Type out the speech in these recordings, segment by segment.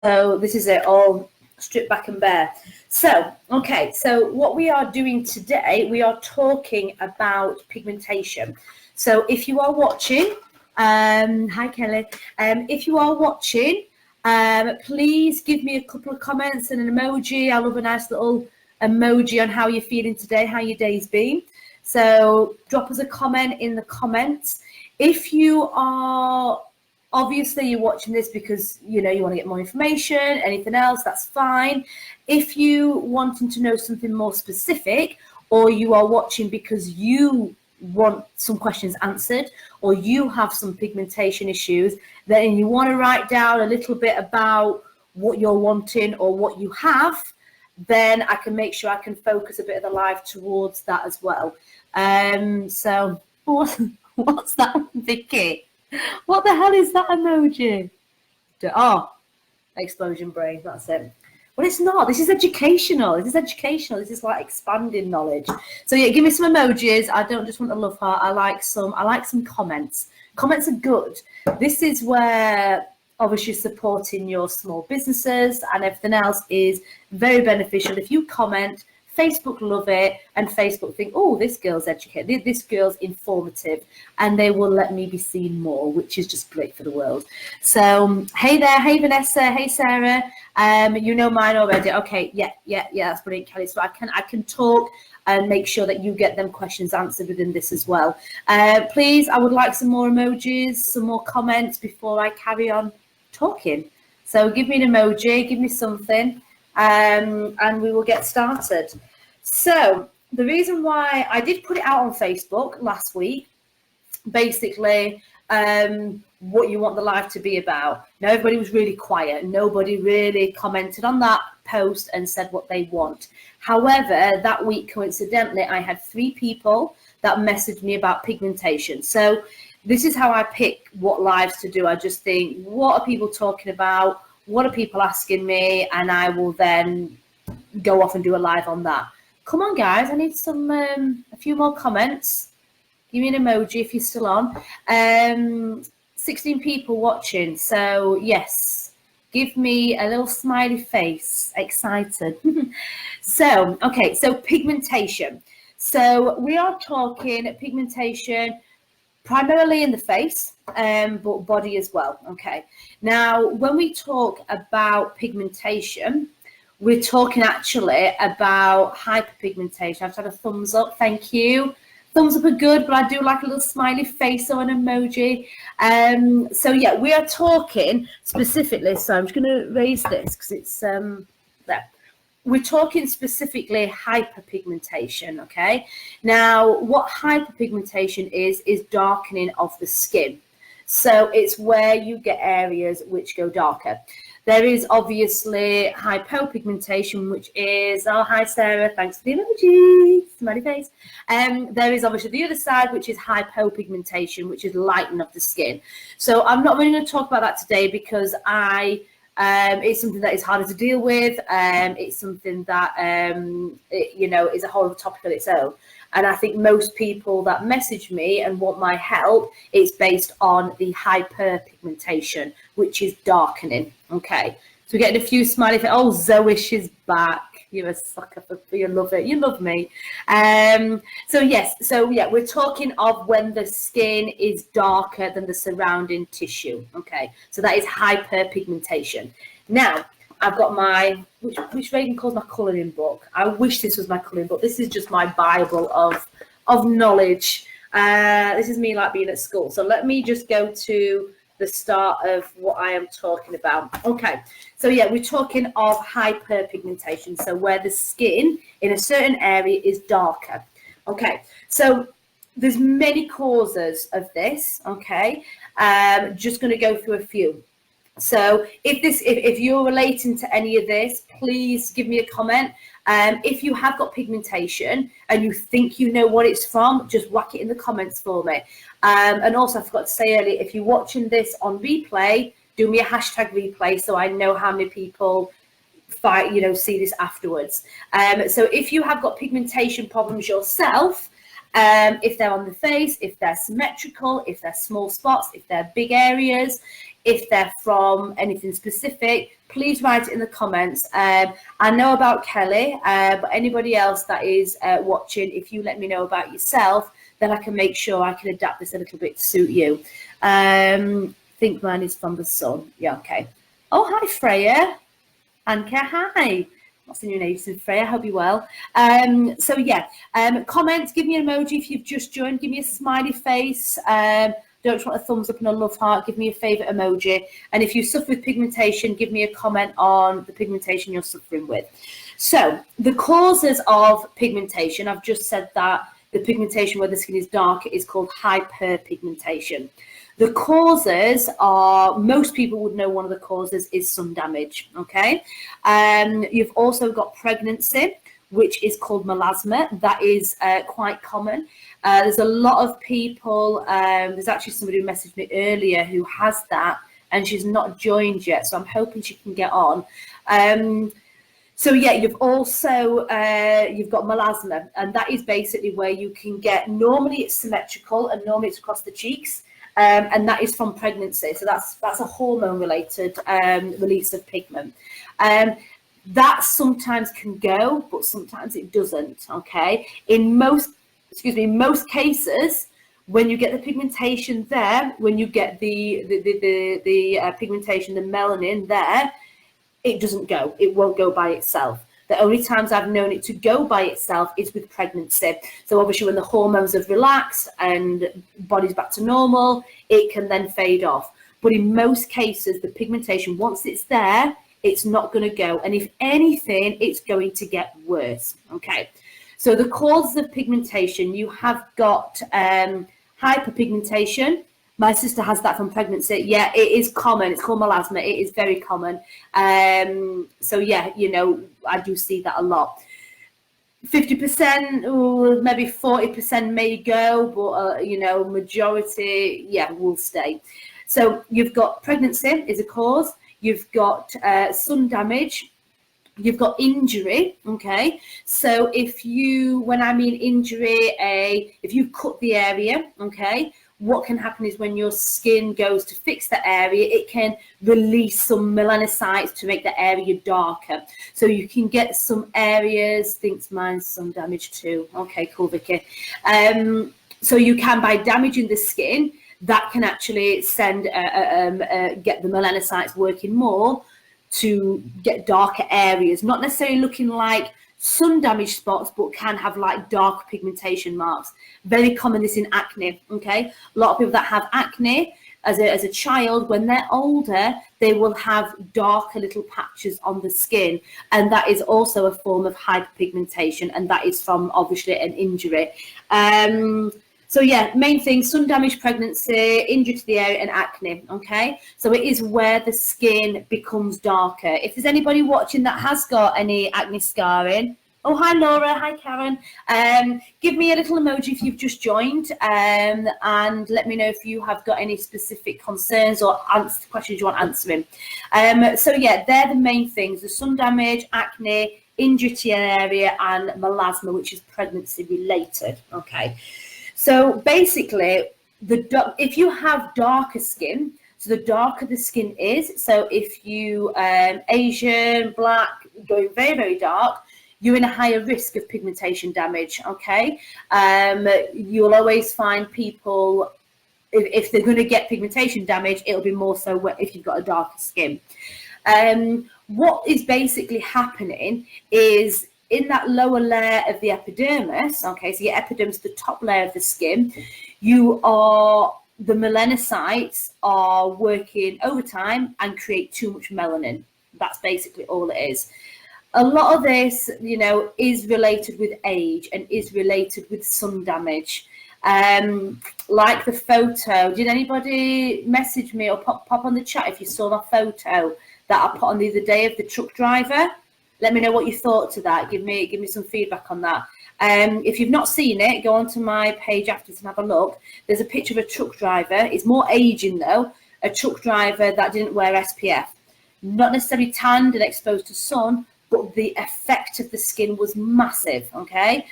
So this is it, all stripped back and bare. So, okay, so what we are doing today, we are talking about pigmentation. So if you are watching, hi Kelly, if you are watching, please give me a couple of comments and an emoji. I love a nice little emoji on how you're feeling today, how your day's been. So drop us a comment in the comments. If you are, obviously you're watching this because you want to get more information, anything else, that's fine. If you wanting to know something more specific, or you are watching because you want some questions answered, or you have some pigmentation issues, then you want to write down a little bit about what you're wanting or what you have, then I can make sure I can focus a bit of the live towards that as well. So what's that, Vicky? What the hell is that emoji? Oh, explosion brain, that's it. Well, it's not. This is educational. This is like expanding knowledge. So yeah, give me some emojis. I don't just want a love heart. I like some comments. Comments are good. This is where obviously supporting your small businesses and everything else is very beneficial. If you comment, Facebook love it, and Facebook think, oh, this girl's educated, this girl's informative, and they will let me be seen more, which is just great for the world. So hey there, hey Vanessa, hey Sarah, you know mine already. Okay, yeah, that's brilliant, Kelly. So I can talk and make sure that you get them questions answered within this as well. Please, I would like some more emojis, some more comments before I carry on talking. So give me an emoji, give me something. And we will get started. So the reason why I did put it out on Facebook last week, basically what you want the live to be about. Now everybody was really quiet. Nobody really commented on that post and said what they want. However, that week, coincidentally, I had 3 people that messaged me about pigmentation. So this is how I pick what lives to do. I just think, what are people talking about? What are people asking me? And I will then go off and do a live on that. Come on, guys. I need some a few more comments. Give me an emoji if you're still on. 16 people watching. So, yes. Give me a little smiley face. Excited. So, okay. So, pigmentation. So, we are talking pigmentation primarily in the face, but body as well. Okay. Now, when we talk about pigmentation, we're talking actually about hyperpigmentation. I've had a thumbs up. Thank you. Thumbs up are good, but I do like a little smiley face or an emoji. So yeah, we are talking specifically. So I'm just going to raise this because it's there. We're talking specifically hyperpigmentation, okay? Now, what hyperpigmentation is darkening of the skin. So it's where you get areas which go darker. There is obviously hypopigmentation, which is, oh, hi, Sarah, thanks for the emoji, smiley face. There is obviously the other side, which is hypopigmentation, which is lightening of the skin. So I'm not really going to talk about that today because it's something that is harder to deal with. It's something that, is a whole other topic on its own. And I think most people that message me and want my help, it's based on the hyperpigmentation, which is darkening. Okay, so we're getting a few smiley faces. Oh, Zoe, she's back. You're a sucker for you. Love it. You love me. So yes. So yeah, we're talking of when the skin is darker than the surrounding tissue. Okay, so that is hyperpigmentation. Now, I've got my, which Reagan calls my colouring book. I wish this was my colouring book. This is just my Bible of knowledge. This is me like being at school. So let me just go to the start of what I am talking about. Okay, so yeah, we're talking of hyperpigmentation. So where the skin in a certain area is darker. Okay, so there's many causes of this. Okay, just going to go through a few. So if you're relating to any of this, please give me a comment. If you have got pigmentation and you think you know what it's from, just whack it in the comments for me. And also, I forgot to say earlier, if you're watching this on replay, do me a hashtag replay so I know how many people see this afterwards. So if you have got pigmentation problems yourself, If they're on the face, if they're symmetrical, if they're small spots, if they're big areas, if they're from anything specific, please write it in the comments. I know about Kelly, but anybody else that is watching, if you let me know about yourself, then I can make sure I can adapt this a little bit to suit you. Think mine is from the sun. Yeah, okay. Oh, hi, Freya. Anka, hi. What's the new name? Freya, hope you're well. So yeah, comment, give me an emoji if you've just joined, give me a smiley face. Don't just want a thumbs up and a love heart, give me a favourite emoji. And if you suffer with pigmentation, give me a comment on the pigmentation you're suffering with. So the causes of pigmentation, I've just said that the pigmentation where the skin is darker is called hyper-pigmentation. The causes are, most people would know one of the causes is sun damage, okay? You've also got pregnancy, which is called melasma. That is quite common. There's a lot of people, there's actually somebody who messaged me earlier who has that, and she's not joined yet, so I'm hoping she can get on. So yeah, you've also, you've got melasma, and that is basically where you can get, normally it's symmetrical, and normally it's across the cheeks, and that is from pregnancy. So that's a hormone-related release of pigment. That sometimes can go, but sometimes it doesn't, okay? In most cases, when you get the pigmentation there, when you get the pigmentation, the melanin there, it doesn't go. It won't go by itself. The only times I've known it to go by itself is with pregnancy. So obviously when the hormones have relaxed and body's back to normal, it can then fade off. But in most cases, the pigmentation, once it's there, it's not going to go. And if anything, it's going to get worse. Okay. So the causes of pigmentation, you have got hyperpigmentation. My sister has that from pregnancy. Yeah, it is common. It's called melasma. It is very common. So yeah, you know, I do see that a lot. 50%, or maybe 40% may go, but you know, majority, yeah, will stay. So you've got pregnancy is a cause. You've got sun damage. You've got injury, okay? So if you, when I mean injury, if you cut the area, okay, what can happen is when your skin goes to fix the area, it can release some melanocytes to make the area darker. So you can get some areas, thinks mine's sun damage too. Okay, cool, Vicky. So you can, by damaging the skin, that can actually send, get the melanocytes working more to get darker areas, not necessarily looking like sun damaged spots, but can have like dark pigmentation marks. Very common this in acne, okay? A lot of people that have acne as a child, when they're older, they will have darker little patches on the skin, and that is also a form of hyperpigmentation, and that is from obviously an injury. So yeah, main thing, sun damage, pregnancy, injury to the area, and acne, okay? So it is where the skin becomes darker. If there's anybody watching that has got any acne scarring, oh, hi Laura, hi Karen, give me a little emoji if you've just joined, and let me know if you have got any specific concerns or questions you want answering. So yeah, they're the main things, the sun damage, acne, injury to the area, and melasma, which is pregnancy related, okay? So basically, if you have darker skin, so the darker the skin is, so if you Asian, black, going very, very dark, you're in a higher risk of pigmentation damage, okay? You'll always find people, if they're going to get pigmentation damage, it'll be more so if you've got a darker skin. What is basically happening is, in that lower layer of the epidermis, okay, so your epidermis is the top layer of the skin, the melanocytes are working overtime and create too much melanin. That's basically all it is. A lot of this, you know, is related with age and is related with sun damage. Like the photo, did anybody message me or pop on the chat if you saw the photo that I put on the other day of the truck driver? Let me know what you thought to that. Give me some feedback on that. If you've not seen it, go onto my page afterwards and have a look. There's a picture of a truck driver. It's more aging though. A truck driver that didn't wear SPF. Not necessarily tanned and exposed to sun, but the effect of the skin was massive, okay?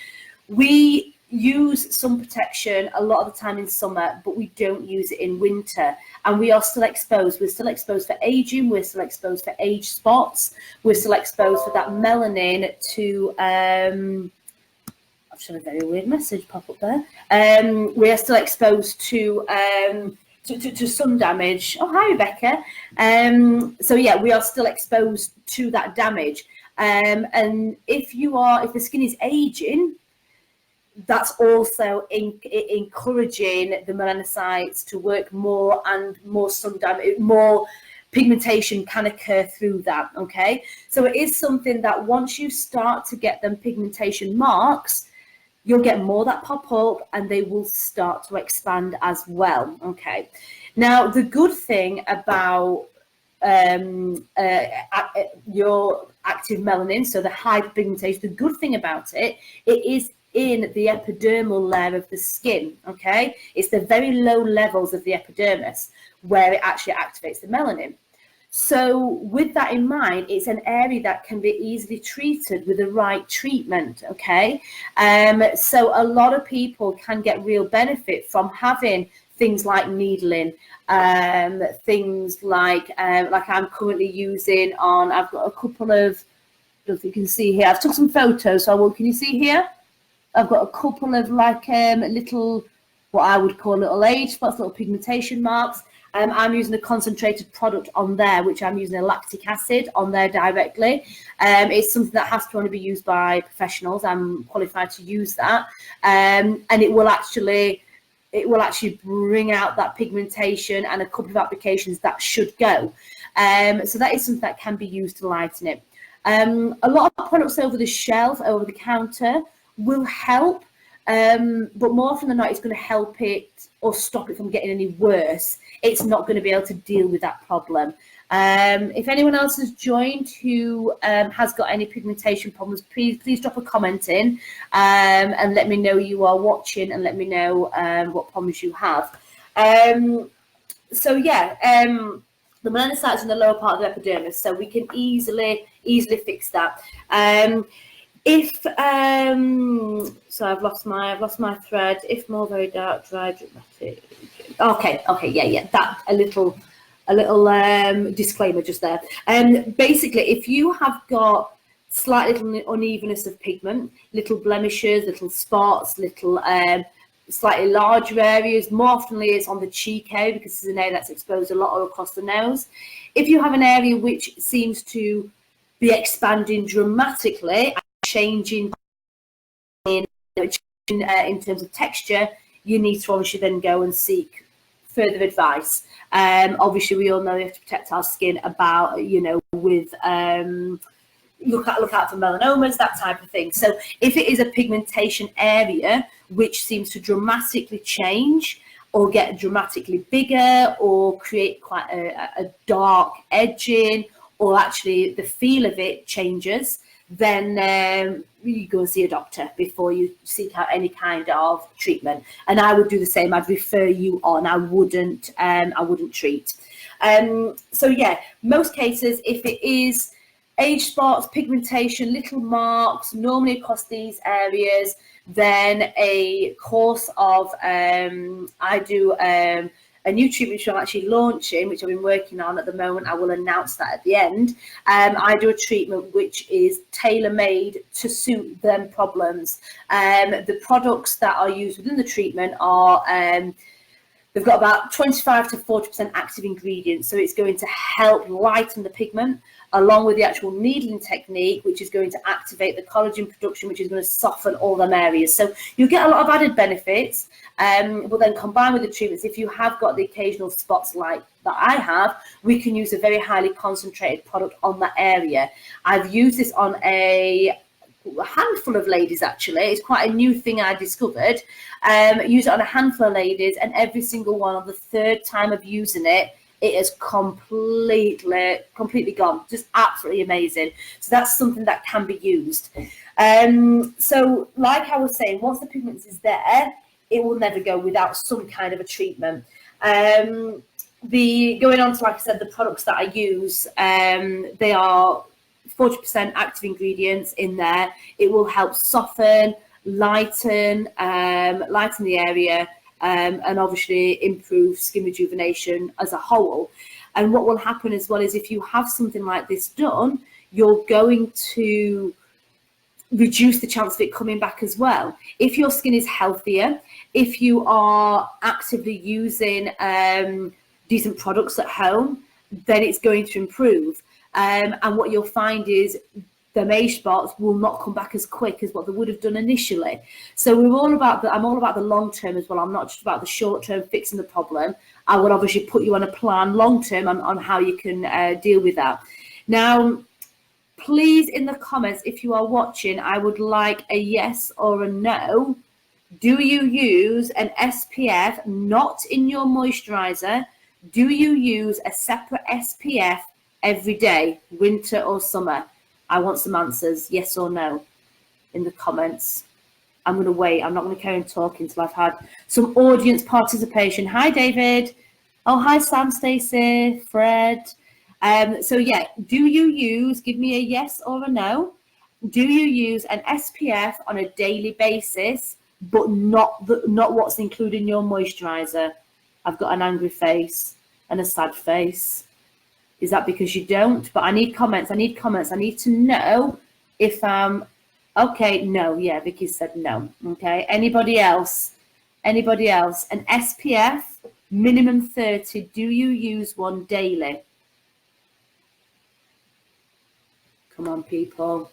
We use sun protection a lot of the time in summer, but we don't use it in winter, and we are still exposed. We're still exposed for aging, we're still exposed for age spots, we're still exposed for that melanin to I've shown a very weird message pop up there. We are still exposed to sun damage. Oh, hi Rebecca. So yeah, we are still exposed to that damage, and if the skin is aging, that's also encouraging the melanocytes to work more, and more sun damage, more pigmentation can occur through that. Okay, so it is something that once you start to get them pigmentation marks, you'll get more that pop up, and they will start to expand as well. Okay, now the good thing about your active melanin, so the hyper-pigmentation, the good thing about it is in the epidermal layer of the skin. Okay, it's the very low levels of the epidermis where it actually activates the melanin. So with that in mind, it's an area that can be easily treated with the right treatment. Okay, so a lot of people can get real benefit from having things like needling, things like I'm currently using on. I've got a couple of, I don't know if you can see here, I've took some photos, so can you see here? I've got a couple of like little, what I would call little age spots, little pigmentation marks. I'm using a concentrated product on there, which I'm using a lactic acid on there directly. It's something that has to only be used by professionals. I'm qualified to use that, and it will actually bring out that pigmentation, and a couple of applications that should go. So that is something that can be used to lighten it. A lot of products over the shelf, over the counter, will help, but more often than not, it's going to help it or stop it from getting any worse. It's not going to be able to deal with that problem. If anyone else has joined who has got any pigmentation problems, please drop a comment in, and let me know you are watching, and let me know what problems you have. So yeah, the melanocytes in the lower part of the epidermis, so we can easily fix that. So I've lost my thread. If more very dark, dry, dramatic. Okay, yeah. That a little disclaimer just there. Basically, if you have got slight little unevenness of pigment, little blemishes, little spots, little slightly larger areas, more oftenly it's on the cheek area, because it's an area that's exposed a lot, or across the nose. If you have an area which seems to be expanding dramatically, changing in terms of texture, you need to obviously then go and seek further advice. Obviously, we all know we have to protect our skin about, with look out for melanomas, that type of thing. So if it is a pigmentation area which seems to dramatically change, or get dramatically bigger, or create quite a dark edging, or actually the feel of it changes, then you go and see a doctor before you seek out any kind of treatment. And I would do the same. I'd refer you on. I wouldn't treat. So yeah, most cases, if it is age spots, pigmentation, little marks, normally across these areas, then a course of I do a new treatment which I'm actually launching, which I've been working on at the moment. I will announce that at the end. I do a treatment which is tailor-made to suit them problems. The products that are used within the treatment are, they've got about 25 to 40% active ingredients. So it's going to help lighten the pigment, along with the actual needling technique, which is going to activate the collagen production, which is going to soften all them areas. So you'll get a lot of added benefits, but then combined with the treatments, if you have got the occasional spots like that I have, we can use a very highly concentrated product on that area. I've used this on a handful of ladies, actually. It's quite a new thing I discovered. Use it on a handful of ladies, and every single one, on the third time of using it, it is completely gone. Just absolutely amazing. So that's something that can be used. So like I was saying, once the pigment is there, it will never go without some kind of a treatment. Going on to, like I said, the products that I use, they are 40% active ingredients in there. It will help soften, lighten the area, and obviously improve skin rejuvenation as a whole. And what will happen as well is if you have something like this done, you're going to reduce the chance of it coming back as well. If your skin is healthier, if you are actively using decent products at home, then it's going to improve. And what you'll find is the age spots will not come back as quick as what they would have done initially. So I'm all about the long term as well. I'm not just about the short term fixing the problem. I will obviously put you on a plan long term on how you can deal with that. Now, please, in the comments, if you are watching, I would like a yes or a no. Do you use an SPF not in your moisturizer? Do you use a separate SPF every day, winter or summer? I want some answers, yes or no, in the comments. I'm going to wait. I'm not going to carry on talking until I've had some audience participation. Hi, David. Oh, hi, Sam, Stacey, Fred. So yeah, do you use, give me a yes or a no, do you use an SPF on a daily basis, but not what's included in your moisturizer? I've got an angry face and a sad face. Is that because you don't? But I need comments. I need to know if I'm okay. No, yeah, Vicky said no. Okay, anybody else? An SPF minimum 30. Do you use one daily? Come on, people.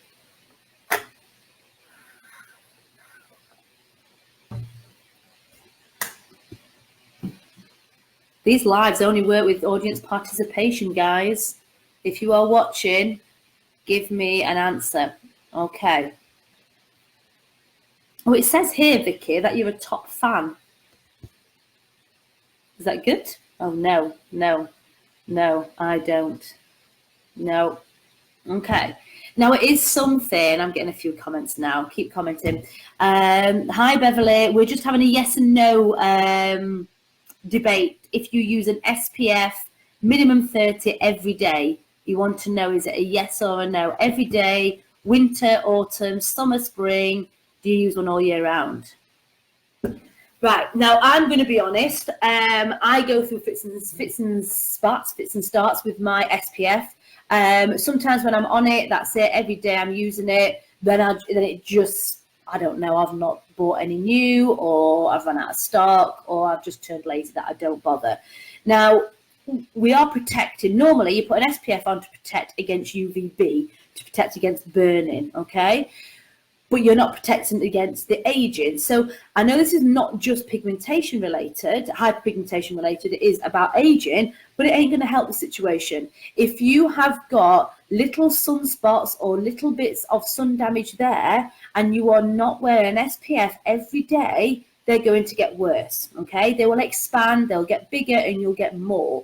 These lives only work with audience participation, guys. If you are watching, give me an answer. Okay. Oh, it says here, Vicky, that you're a top fan. Is that good? Oh, no, I don't. No. Okay. Now, it is something, I'm getting a few comments now. Keep commenting. Hi, Beverly. We're just having a yes and no debate. If you use an SPF minimum 30 every day, you want to know, is it a yes or a no? Every day, winter, autumn, summer, spring, do you use one all year round? Right, now I'm going to be honest. I go through fits and starts with my SPF. Sometimes when I'm on it, that's it. Every day I'm using it. Then it just, I don't know, I've not bought any new, or I've run out of stock, or I've just turned lazy that I don't bother. Now, we are protecting. Normally, you put an SPF on to protect against UVB, to protect against burning, okay? But you're not protecting against the aging. So I know this is not just pigmentation related, hyperpigmentation related, it is about aging, but it ain't going to help the situation. If you have got little sunspots or little bits of sun damage there, and you are not wearing an SPF every day, they're going to get worse, okay? They will expand, they'll get bigger, and you'll get more.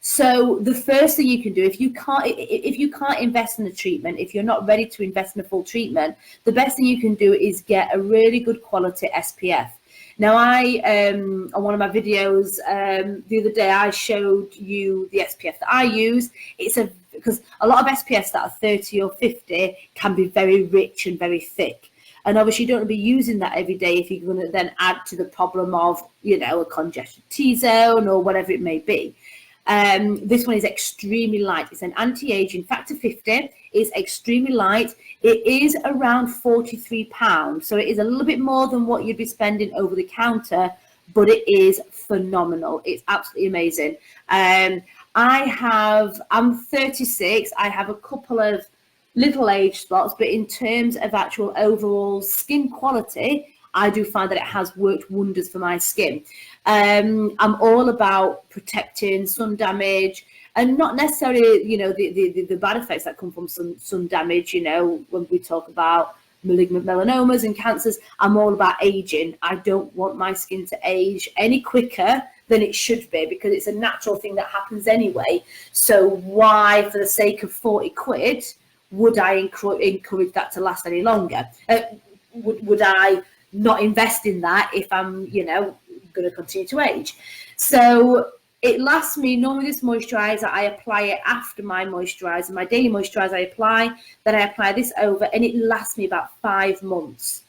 So the first thing you can do, if you can't invest in the treatment, if you're not ready to invest in a full treatment, the best thing you can do is get a really good quality SPF. Now, on one of my videos the other day, I showed you the SPF that I use. Because a lot of SPFs that are 30 or 50 can be very rich and very thick. And obviously you don't want to be using that every day if you're going to then add to the problem of, a congested T-zone or whatever it may be. This one is extremely light. It's an anti-aging factor 50. It's extremely light. It is around £43. So it is a little bit more than what you'd be spending over the counter, but it is phenomenal. It's absolutely amazing. I'm 36. I have a couple of little age spots, but in terms of actual overall skin quality, I do find that it has worked wonders for my skin. I'm all about protecting sun damage, and not necessarily, the bad effects that come from sun damage. When we talk about malignant melanomas and cancers, I'm all about aging. I don't want my skin to age any quicker than it should be, because it's a natural thing that happens anyway. So why, for the sake of 40 quid, would I encourage that to last any longer? Would I not invest in that if I'm, going to continue to age? So it lasts me, normally this moisturizer, I apply it after my moisturizer, my daily moisturizer I apply, then I apply this over, and it lasts me about 5 months.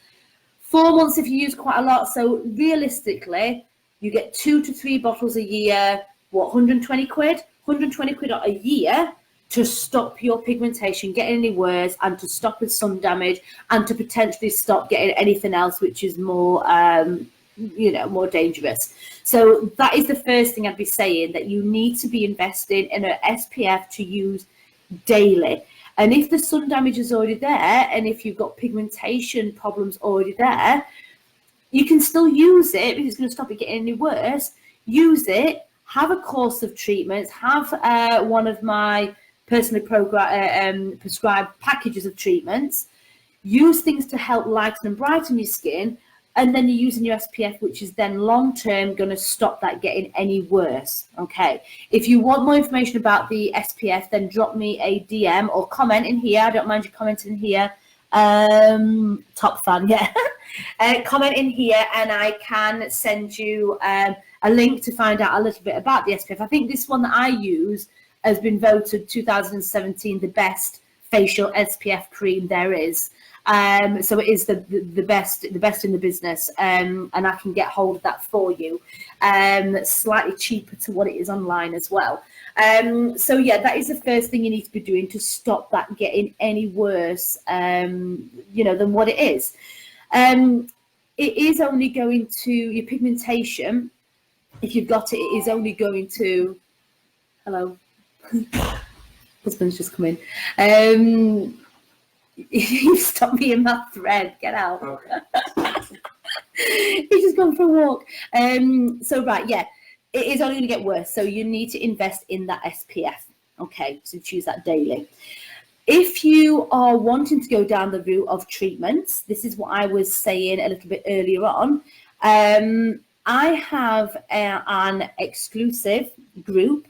4 months if you use quite a lot. So realistically, you get 2 to 3 bottles a year. What, 120 quid? 120 quid a year to stop your pigmentation getting any worse, and to stop the sun damage, and to potentially stop getting anything else which is more more dangerous. So that is the first thing I'd be saying, that you need to be investing in an SPF to use daily. And if the sun damage is already there, and if you've got pigmentation problems already there, you can still use it because it's going to stop it getting any worse. Use it, have a course of treatments, have one of my personally prescribed packages of treatments, use things to help lighten and brighten your skin, and then you're using your SPF, which is then long-term going to stop that getting any worse. Okay. If you want more information about the SPF, then drop me a DM or comment in here. I don't mind you commenting here. Top fan, yeah. Comment in here and I can send you a link to find out a little bit about the SPF. I think this one that I use has been voted 2017 the best facial SPF cream there is. So it is the best in the business, and I can get hold of that for you, slightly cheaper to what it is online as well. So yeah, that is the first thing you need to be doing to stop that getting any worse, than what it is. It is only going to, your pigmentation, if you've got it, it is only going to, hello, husband's just come in. You stopped me in my thread. Get out. Okay. He's just gone for a walk. So right, yeah, it is only going to get worse. So you need to invest in that SPF. Okay, so choose that daily. If you are wanting to go down the route of treatments, this is what I was saying a little bit earlier on. I have an exclusive group.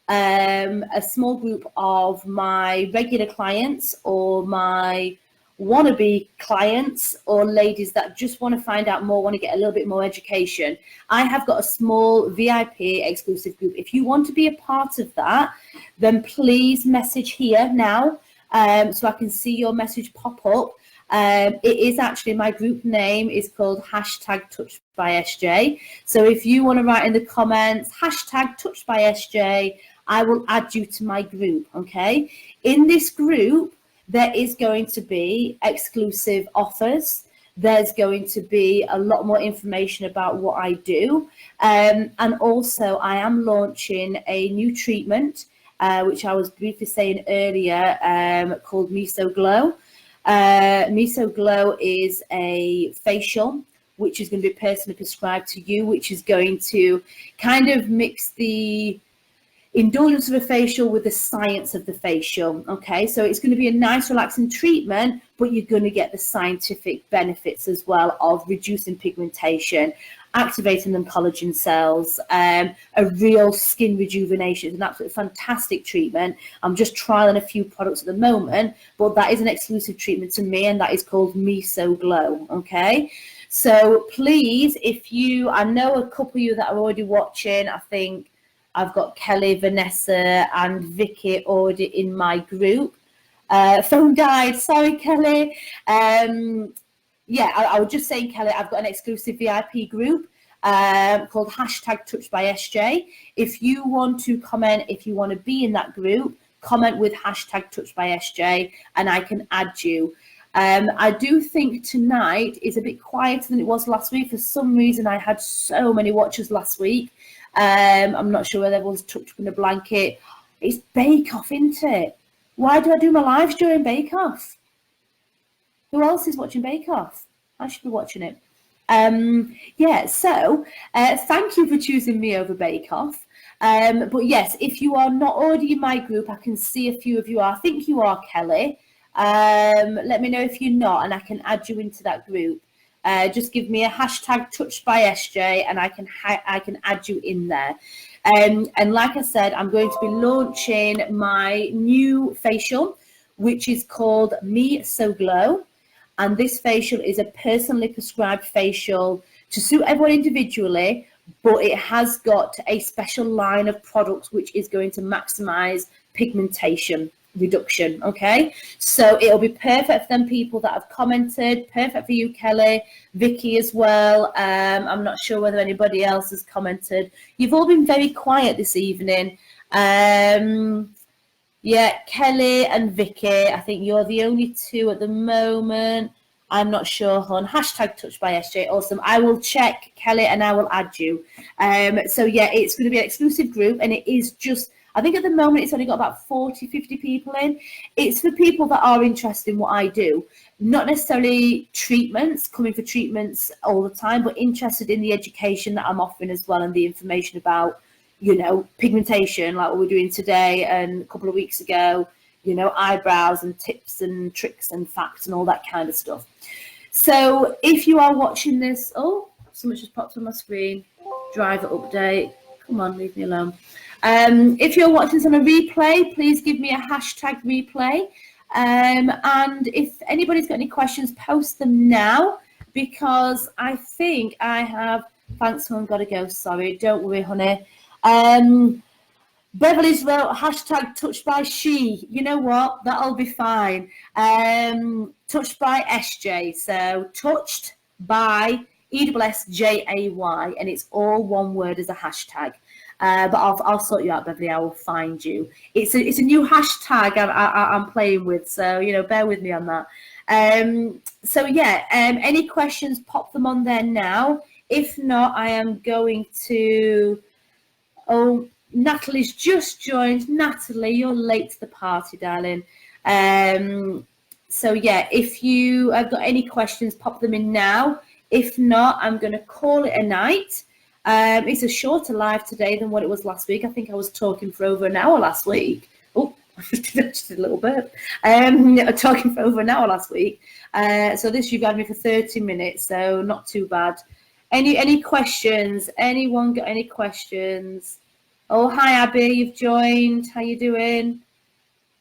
A small group of my regular clients or my wannabe clients or ladies that just want to find out more, want to get a little bit more education. I have got a small VIP exclusive group. If you want to be a part of that, then please message here now, so I can see your message pop up. It is actually, my group name is called #touchedbyessjay. So if you want to write in the comments #touchedbyessjay, I will add you to my group. Okay, in this group there is going to be exclusive offers. There's going to be a lot more information about what I do, and also I am launching a new treatment, which I was briefly saying earlier, called Meso-Glow. Meso-Glow is a facial which is going to be personally prescribed to you, which is going to kind of mix the indulgence of a facial with the science of the facial. Okay, so it's going to be a nice relaxing treatment, but you're going to get the scientific benefits as well of reducing pigmentation, activating them collagen cells, a real skin rejuvenation. It's an absolutely fantastic treatment. I'm just trialing a few products at the moment, but that is an exclusive treatment to me, and that is called Meso-Glow. Okay, so please, if you, I know a couple of you that are already watching, I think I've got Kelly, Vanessa and Vicky already in my group. Phone died, sorry Kelly. Yeah, I was just saying, Kelly, I've got an exclusive VIP group called #touchedbyessjay. If you want to comment, if you want to be in that group, comment with #touchedbyessjay and I can add you. I do think tonight is a bit quieter than it was last week. For some reason, I had so many watchers last week. I'm not sure whether everyone's tucked up in a blanket. It's Bake Off, isn't it? Why do I do my lives during Bake Off? Who else is watching Bake Off? I should be watching it. Yeah, so thank you for choosing me over Bake Off. But yes, if you are not already in my group, I can see a few of you are. I think you are, Kelly. Let me know if you're not, and I can add you into that group. Just give me a #touchedbyessjay and I can add you in there. And like I said, I'm going to be launching my new facial, which is called Meso-Glow. And this facial is a personally prescribed facial to suit everyone individually, but it has got a special line of products which is going to maximize pigmentation. reduction. Okay, so it'll be perfect for them people that have commented, perfect for you, Kelly, Vicky as well. I'm not sure whether anybody else has commented. You've all been very quiet this evening. Yeah, Kelly and Vicky, I think you're the only two at the moment. I'm not sure, hon. Hashtag touchedbyessjay. Awesome. I will check, Kelly, and I will add you. So yeah, it's going to be an exclusive group, and it is just, I think at the moment it's only got about 40, 50 people in. It's for people that are interested in what I do. Not necessarily treatments, coming for treatments all the time, but interested in the education that I'm offering as well, and the information about, you know, pigmentation, like what we're doing today and a couple of weeks ago, you know, eyebrows and tips and tricks and facts and all that kind of stuff. So if you are watching this, oh, someone just popped on my screen, driver update. Come on, leave me alone. If you're watching this on a replay, please give me a hashtag replay. And if anybody's got any questions, post them now, because I think I have, thanks, hon, gotta go, sorry, don't worry, honey. Beverly's wrote hashtag touched by she. You know what? That'll be fine. Touched by SJ. So touched by ESSJAY, and it's all one word as a hashtag. But I'll sort you out, Beverly. I will find you. It's a new hashtag I'm playing with, so you know, bear with me on that. So yeah, any questions? Pop them on there now. If not, I am going to. Oh, Natalie's just joined. Natalie, you're late to the party, darling. So yeah, if you have got any questions, pop them in now. If not, I'm going to call it a night. It's a shorter live today than what it was last week. I think I was talking for over an hour last week. Oh, I just did a little bit. Talking for over an hour last week. So this, you've had me for 30 minutes, so not too bad. Any questions? Anyone got any questions? Oh, hi, Abby, you've joined. How you doing?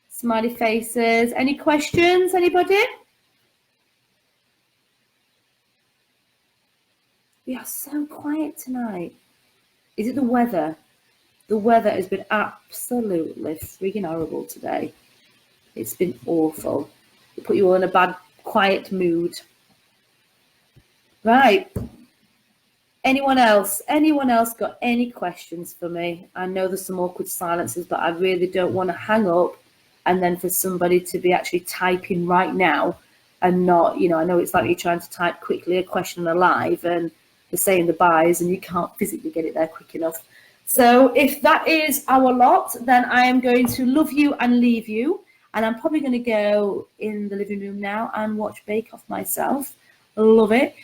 Smiley faces. Any questions, anybody? We are so quiet tonight. Is it the weather? The weather has been absolutely freaking horrible today. It's been awful. It put you all in a bad, quiet mood. Right. Anyone else? Anyone else got any questions for me? I know there's some awkward silences, but I really don't want to hang up and then for somebody to be actually typing right now and not, you know, I know it's like you're trying to type quickly a question on a live and they're saying the buys and you can't physically get it there quick enough. So if that is our lot, then I am going to love you and leave you. And I'm probably going to go in the living room now and watch Bake Off myself. Love it.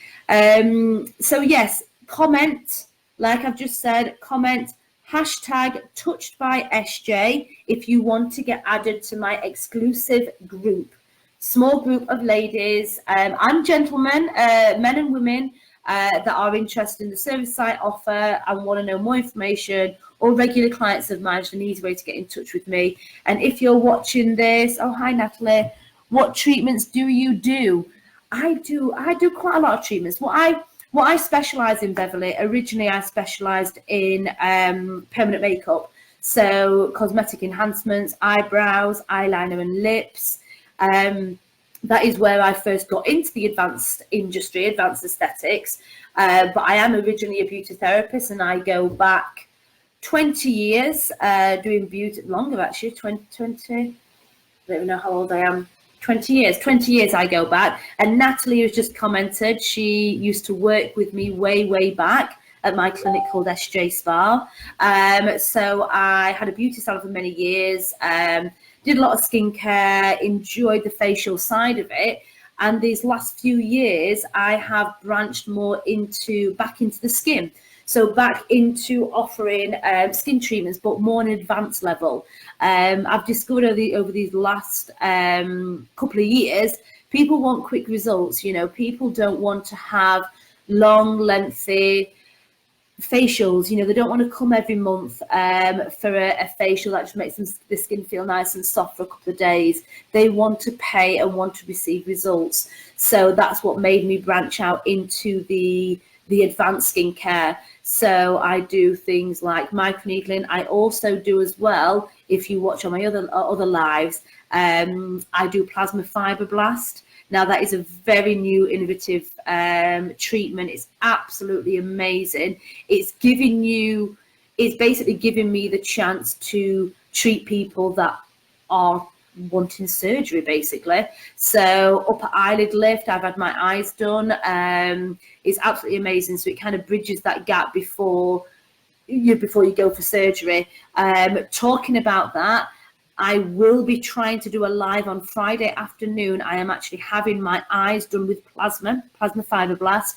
So yes, comment, like I've just said, comment hashtag touched by SJ if you want to get added to my exclusive group, small group of ladies and gentlemen, men and women that are interested in the service I offer and want to know more information, or regular clients of mine. It's an easy way to get in touch with me. And if you're watching this, oh hi Natalie, what treatments do you do? I do quite a lot of treatments. What I specialise in, Beverly, originally I specialised in permanent makeup. So cosmetic enhancements, eyebrows, eyeliner and lips. That is where I first got into the advanced industry, advanced aesthetics. But I am originally a beauty therapist and I go back 20 years doing beauty, longer actually, 20, I don't even know how old I am. 20 years I go back. And Natalie has just commented, she used to work with me way back at my clinic called Essjay Spa. So I had a beauty salon for many years, did a lot of skincare, enjoyed the facial side of it. And these last few years, I have branched more back into the skin. So back into offering skin treatments, but more on an advanced level. I've discovered over these last couple of years, people want quick results. You know, people don't want to have long, lengthy facials. You know, they don't want to come every month for a facial that just makes the skin feel nice and soft for a couple of days. They want to pay and want to receive results. So that's what made me branch out into the the advanced skincare. So I do things like microneedling. I also do as well, if you watch on my other lives, I do plasma fibroblast. Now that is a very new innovative treatment. It's absolutely amazing. It's basically giving me the chance to treat people that are wanting surgery, basically. So upper eyelid lift, I've had my eyes done. It's absolutely amazing. So it kind of bridges that gap before you go for surgery. Talking about that, I will be trying to do a live on Friday afternoon. I am actually having my eyes done with plasma fibroblast,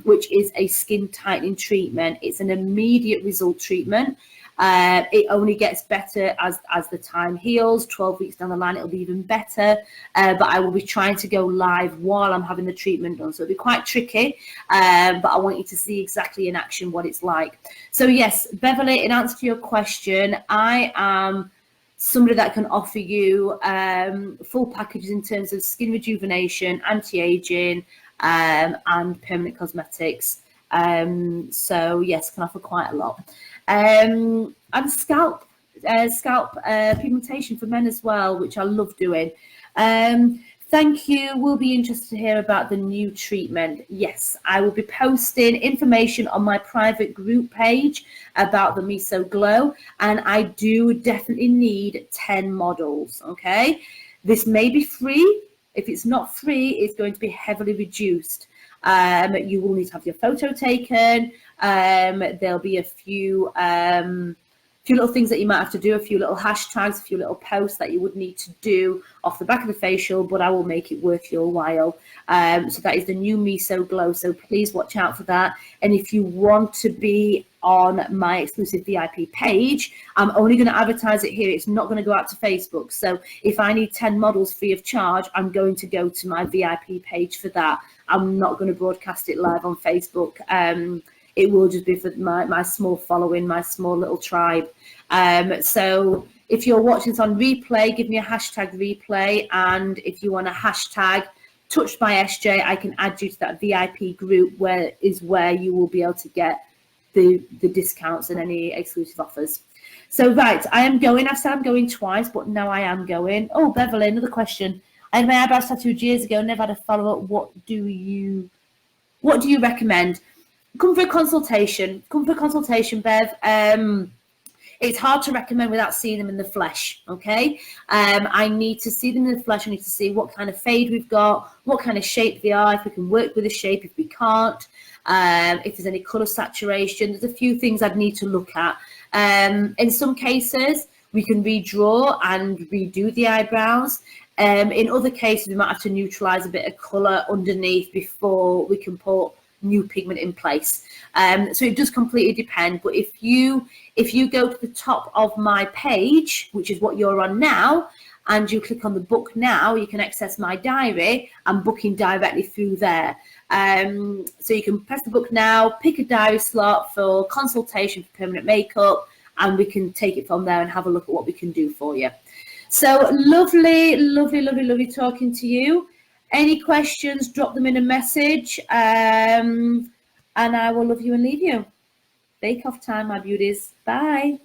which is a skin tightening treatment. It's an immediate result treatment. It only gets better as the time heals. 12 weeks down the line, it'll be even better. But I will be trying to go live while I'm having the treatment done. So it'll be quite tricky, but I want you to see exactly in action what it's like. So yes, Beverly, in answer to your question, I am somebody that can offer you full packages in terms of skin rejuvenation, anti-aging, and permanent cosmetics. So yes, can offer quite a lot. And scalp pigmentation for men as well, which I love doing. Thank you. We'll be interested to hear about the new treatment. Yes, I will be posting information on my private group page about the Meso Glow, and I do definitely need 10 models. Okay, this may be free. If it's not free, it's going to be heavily reduced. You will need to have your photo taken. There'll be a few little things that you might have to do, a few little hashtags, a few little posts that you would need to do off the back of the facial, but I will make it worth your while. So that is the new Meso Glow. So please watch out for that. And if you want to be on my exclusive VIP page, I'm only going to advertise it here. It's not going to go out to Facebook. So if I need 10 models free of charge, I'm going to go to my VIP page for that. I'm not going to broadcast it live on Facebook. It will just be for my small following, my small little tribe. So if you're watching this on replay, give me a hashtag replay. And if you want a hashtag touchedbyessjay, I can add you to that VIP group where you will be able to get the discounts and any exclusive offers. So right, I am going. I've said I'm going twice, but now I am going. Oh, Beverly, another question. I had my eyebrows tattooed years ago, never had a follow-up. What do you recommend? Come for a consultation. Bev. It's hard to recommend without seeing them in the flesh, okay? I need to see them in the flesh. I need to see what kind of fade we've got, what kind of shape they are, if we can work with the shape, if we can't, if there's any colour saturation. There's a few things I'd need to look at. In some cases, we can redraw and redo the eyebrows. In other cases, we might have to neutralise a bit of colour underneath before we can put new pigment in place. So it does completely depend. But if you go to the top of my page, which is what you're on now, and you click on the book now, you can access my diary and booking directly through there. So you can press the book now, pick a diary slot for consultation for permanent makeup, and we can take it from there and have a look at what we can do for you. So lovely talking to you. Any questions, drop them in a message, and I will love you and leave you. Bake off time, my beauties. Bye.